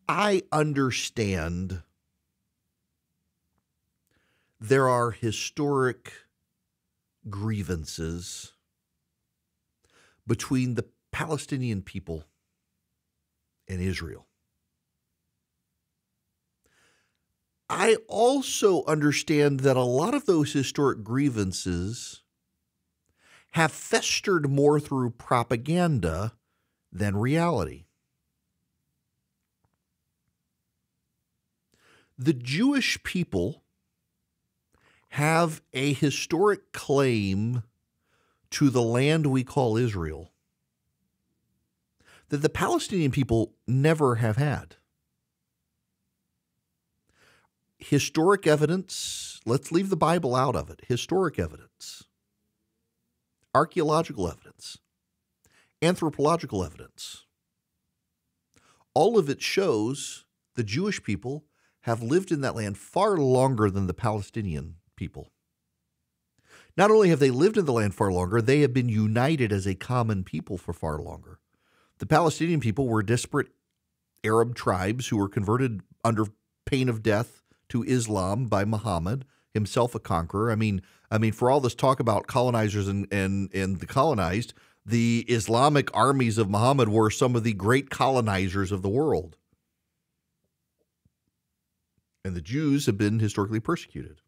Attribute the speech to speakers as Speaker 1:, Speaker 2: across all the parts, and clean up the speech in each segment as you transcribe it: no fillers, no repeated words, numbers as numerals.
Speaker 1: I understand there are historic grievances between the Palestinian people and Israel. I also understand that a lot of those historic grievances have festered more through propaganda than reality. The Jewish people have a historic claim to the land we call Israel that the Palestinian people never have had. Historic evidence, let's leave the Bible out of it. Historic evidence, archaeological evidence, anthropological evidence. All of it shows the Jewish people have lived in that land far longer than the Palestinian people. Not only have they lived in the land far longer, they have been united as a common people for far longer. The Palestinian people were disparate Arab tribes who were converted under pain of death to Islam by Muhammad, himself a conqueror. I mean, for all this talk about colonizers and the colonized, the Islamic armies of Muhammad were some of the great colonizers of the world. And the Jews have been historically persecuted.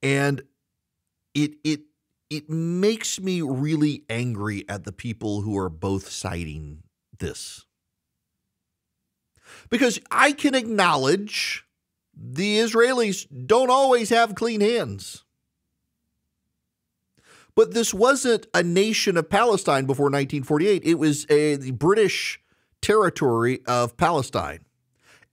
Speaker 1: And it makes me really angry at the people who are both citing this. Because I can acknowledge the Israelis don't always have clean hands. But this wasn't a nation of Palestine before 1948. It was the British territory of Palestine.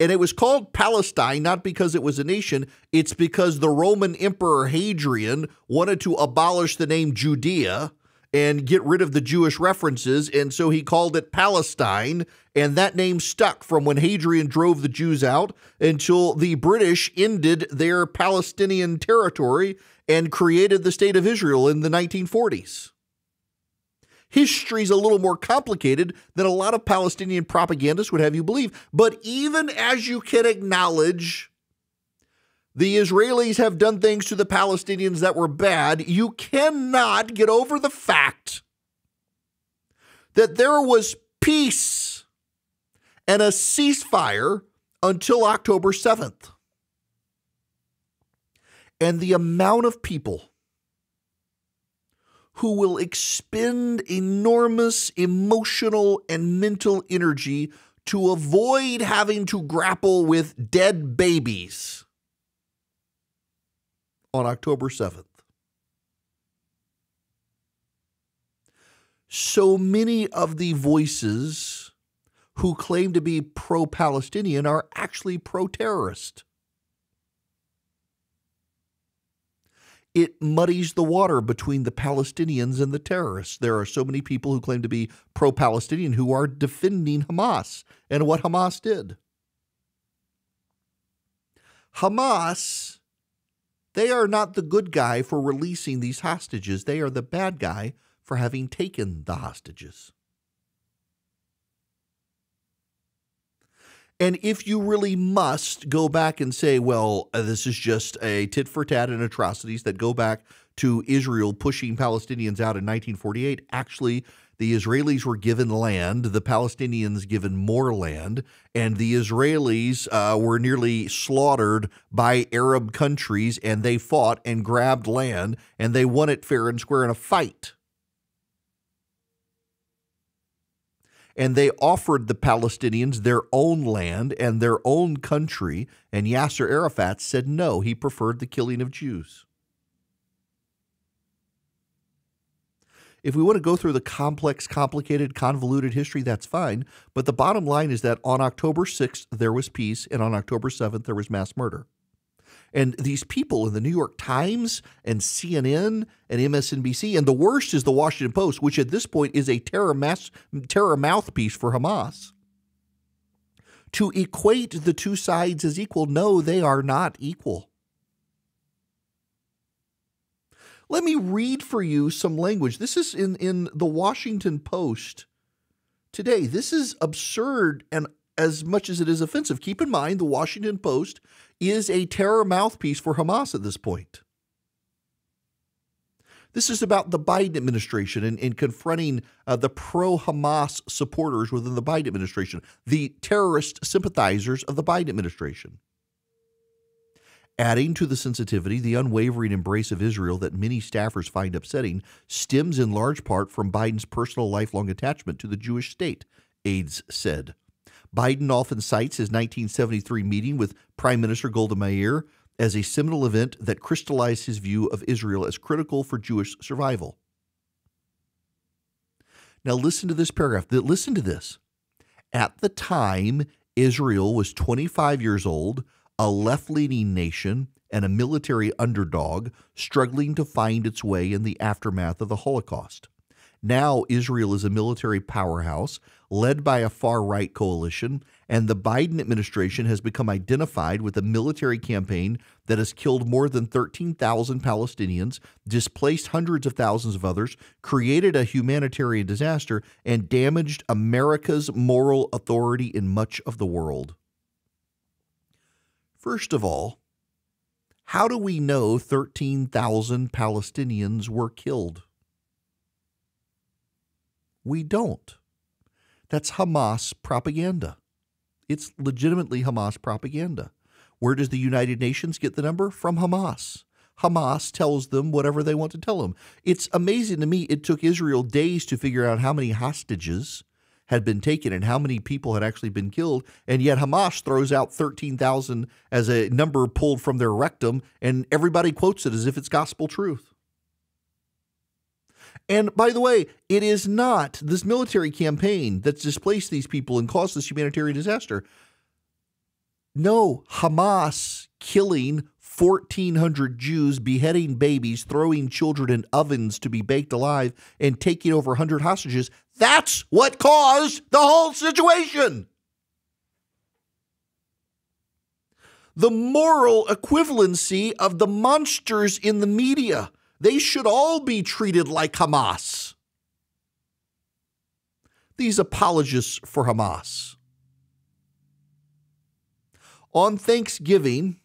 Speaker 1: And it was called Palestine not because it was a nation. It's because the Roman Emperor Hadrian wanted to abolish the name Judea and get rid of the Jewish references, and so he called it Palestine, and that name stuck from when Hadrian drove the Jews out until the British ended their Palestinian territory and created the state of Israel in the 1940s. History's a little more complicated than a lot of Palestinian propagandists would have you believe, but even as you can acknowledge the Israelis have done things to the Palestinians that were bad, you cannot get over the fact that there was peace and a ceasefire until October 7th. And the amount of people who will expend enormous emotional and mental energy to avoid having to grapple with dead babies on October 7th. So many of the voices who claim to be pro-Palestinian are actually pro-terrorist. It muddies the water between the Palestinians and the terrorists. There are so many people who claim to be pro-Palestinian who are defending Hamas and what Hamas did. Hamas, they are not the good guy for releasing these hostages. They are the bad guy for having taken the hostages. And if you really must go back and say, well, this is just a tit for tat and atrocities that go back to Israel pushing Palestinians out in 1948, actually, the Israelis were given land, the Palestinians given more land, and the Israelis were nearly slaughtered by Arab countries, and they fought and grabbed land, and they won it fair and square in a fight. And they offered the Palestinians their own land and their own country, and Yasser Arafat said no, he preferred the killing of Jews. If we want to go through the complex, complicated, convoluted history, that's fine. But the bottom line is that on October 6th, there was peace, and on October 7th, there was mass murder. And these people in the New York Times and CNN and MSNBC, and the worst is the Washington Post, which at this point is a terror mouthpiece for Hamas. To equate the two sides as equal, no, they are not equal. Let me read for you some language. This is in the Washington Post. today. This is absurd, and as much as it is offensive, keep in mind the Washington Post is a terror mouthpiece for Hamas at this point. This is about the Biden administration and confronting the pro-Hamas supporters within the Biden administration, the terrorist sympathizers of the Biden administration. Adding to the sensitivity, the unwavering embrace of Israel that many staffers find upsetting stems in large part from Biden's personal lifelong attachment to the Jewish state, aides said. Biden often cites his 1973 meeting with Prime Minister Golda Meir as a seminal event that crystallized his view of Israel as critical for Jewish survival. Now listen to this paragraph. Listen to this. At the time, Israel was 25 years old, a left-leaning nation, and a military underdog struggling to find its way in the aftermath of the Holocaust. Now Israel is a military powerhouse led by a far-right coalition, and the Biden administration has become identified with a military campaign that has killed more than 13,000 Palestinians, displaced hundreds of thousands of others, created a humanitarian disaster, and damaged America's moral authority in much of the world. First of all, how do we know 13,000 Palestinians were killed? We don't. That's Hamas propaganda. It's legitimately Hamas propaganda. Where does the United Nations get the number? From Hamas. Hamas tells them whatever they want to tell them. It's amazing to me it took Israel days to figure out how many hostages had been taken and how many people had actually been killed, and yet Hamas throws out 13,000 as a number pulled from their rectum, and everybody quotes it as if it's gospel truth. And by the way, it is not this military campaign that's displaced these people and caused this humanitarian disaster. No, Hamas killing 1,400 Jews, beheading babies, throwing children in ovens to be baked alive, and taking over 100 hostages. That's what caused the whole situation. The moral equivalency of the monsters in the media. They should all be treated like Hamas. These apologists for Hamas. On Thanksgiving,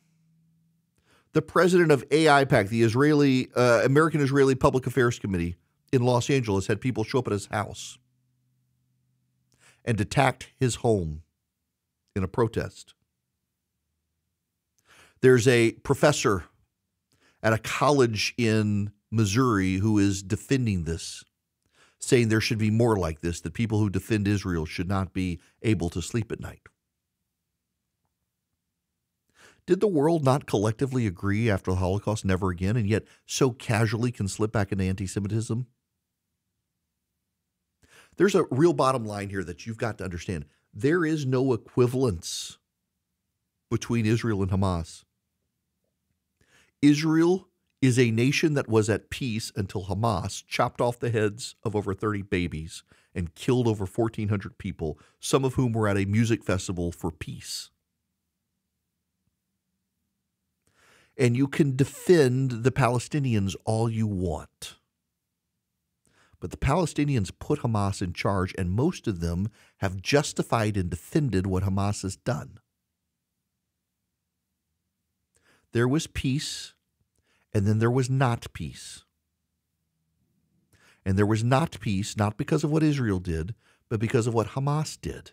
Speaker 1: the president of AIPAC, the American-Israeli Public Affairs Committee in Los Angeles, had people show up at his house and attacked his home in a protest. There's a professor at a college in Missouri who is defending this, saying there should be more like this, that people who defend Israel should not be able to sleep at night. Did the world not collectively agree after the Holocaust never again, and yet so casually can slip back into anti-Semitism? There's a real bottom line here that you've got to understand. There is no equivalence between Israel and Hamas. Israel is a nation that was at peace until Hamas chopped off the heads of over 30 babies and killed over 1,400 people, some of whom were at a music festival for peace. And you can defend the Palestinians all you want. But the Palestinians put Hamas in charge, and most of them have justified and defended what Hamas has done. There was peace, and then there was not peace. And there was not peace, not because of what Israel did, but because of what Hamas did.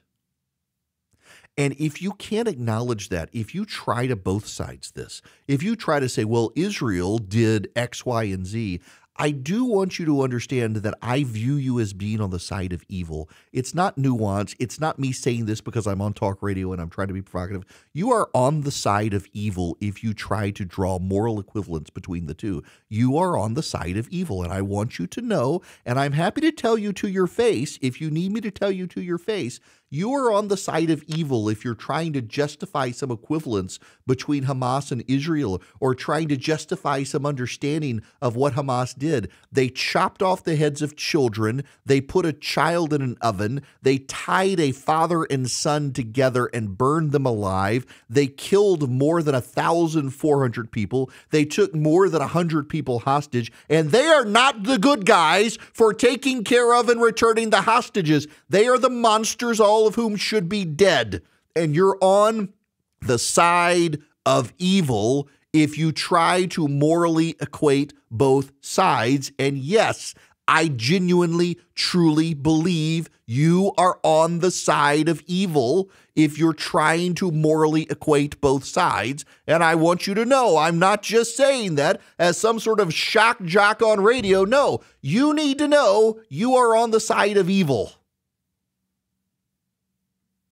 Speaker 1: And if you can't acknowledge that, if you try to both sides this, if you try to say, well, Israel did X, Y, and Z, I do want you to understand that I view you as being on the side of evil. It's not nuance. It's not me saying this because I'm on talk radio and I'm trying to be provocative. You are on the side of evil if you try to draw moral equivalence between the two. You are on the side of evil, and I want you to know, and I'm happy to tell you to your face, if you need me to tell you to your face, you are on the side of evil if you're trying to justify some equivalence between Hamas and Israel, or trying to justify some understanding of what Hamas did. did. They chopped off the heads of children. They put a child in an oven. They tied a father and son together and burned them alive. They killed more than 1,400 people. They took more than 100 people hostage. And they are not the good guys for taking care of and returning the hostages. They are the monsters, all of whom should be dead. And you're on the side of evil if you try to morally equate both sides. And yes, I genuinely, truly believe you are on the side of evil if you're trying to morally equate both sides. And I want you to know, I'm not just saying that as some sort of shock jock on radio. No, you need to know you are on the side of evil.